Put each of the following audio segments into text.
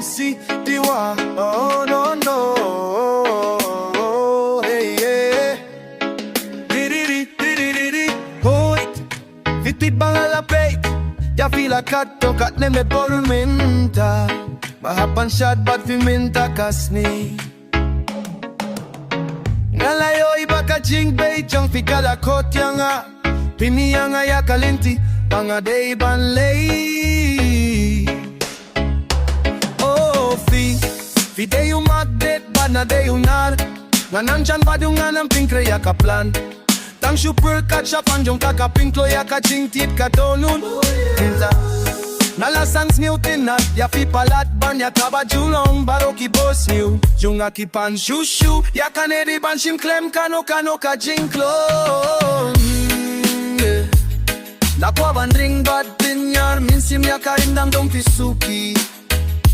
khasi diwa. Oh no no. Hey yeah. Diri diri. Hoy. Vitit bangalapay. Ya fila katto kat neme pormenta. Mahapan syad bat viminta kasni. Ngalayo iba ka JINGRWAI jong fikala kotya nga. Piniya nga ya kalinti pangaday banlay. Oh fi day umagdet ba na day unar. Nga nandyan ba yung nga ng pinkre ya ka plan. Tang super katsa panjong kakapinklo ya ka jingtit ka donun. Nalasang sniutin na ya fi palat ban ya kaba julong baro ki boss new. Yung akipan shushu ya kaneri ban shim klem kano ka jingklon. Nakwaban ring bad pinyar minsim ya karindang dong pisuki.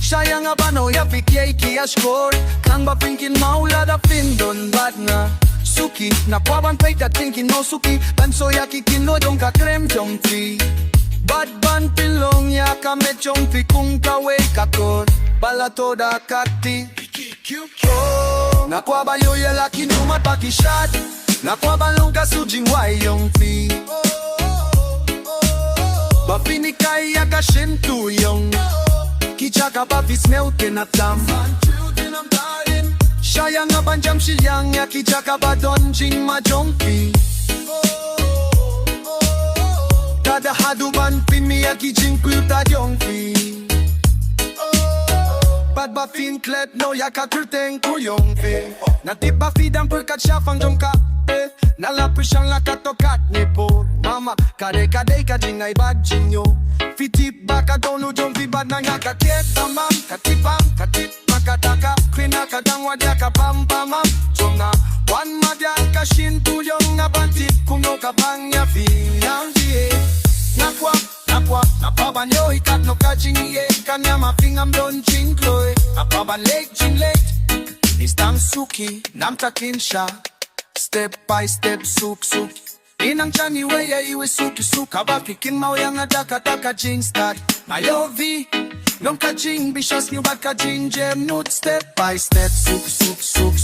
Siya nga bano ya fi kieki ya skor. Kang ba pinkin maula da pindon bad nga suki. Nakwaban pay da tinkin no suki. Banso ya kikino dong ka krem jong fi. Bad ban pilong ya kame chong fi kung kawe kakor. Bala toda kakti Nakwa ba yo ya laki numat pakishat. Nakwa ba long ka su JINGRWAI yung fi. Bapinikay ya ka shintu yung. Kichaka ba fi smell tinatam. Siya nga banjam siyang ya kichaka ba don jing ma jong fi. Kada haduban pin mi aki jingkul ta jong fi. Bad ba fin klet no ya ka kurteng kuyong fi. Natip ba fi dam perkat siya fang jong ka nalapu siyang lakatokat ni po. Mama kade ka JINGRWAI bag jinyo. Fitip ba ka donu jong fi bad na nga kaket tamam. Katipam katip makataka krina kadangwa dia ka pam pamam. Jong na wan madya ka shintu yung nga bantit kuno ka bang ya fi yang di. Napaban yo ikat no ka jingiye. Kanya mapingam don jingkloy. Napaban lake jinglate. Istang suki namtakin siya. Step by step suk. Inang chani weya iwe suki. Kabakikin mau yang ada kata jing start. Mayovi nong ka jing bishas new bad ka jing gem nut. Step by step suk.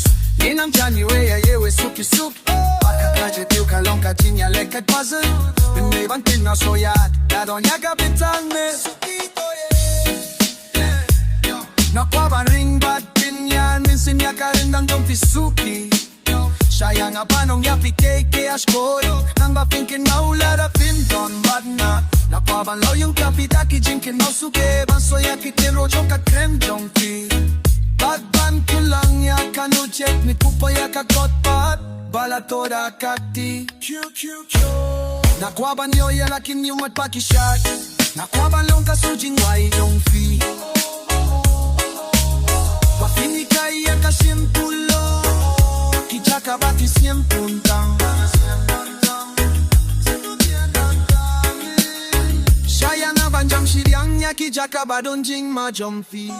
Inang chani weya iwe suki. Kaje tiu ka long ka jing ya leket puzzle. Pinay bantin na soyat. Dadon ya kapitang me. Nakwaban ring bad pinyan. Minsin ya ka rindang dong fisuki. Siya nga panong ya fi keke ashkoy. Nang ba pinkin maula da pindon bad na. Nakwaban lo yung kapitaki jinkin no suke. Banso ya kitiro jong ka krem jong fi. Bad ban kulang ya kanu check ni pupo ya ka kotpat. Bala toda kakti Nakwaban yo ya lakin yung at pakishat. Nakwaban long ka su JINGRWAI yung fi. Wafinikay ya ka simpulo. Kichaka bati siempuntang. Siya nga banjam siriang ya kijaka badon jing ma jom fi.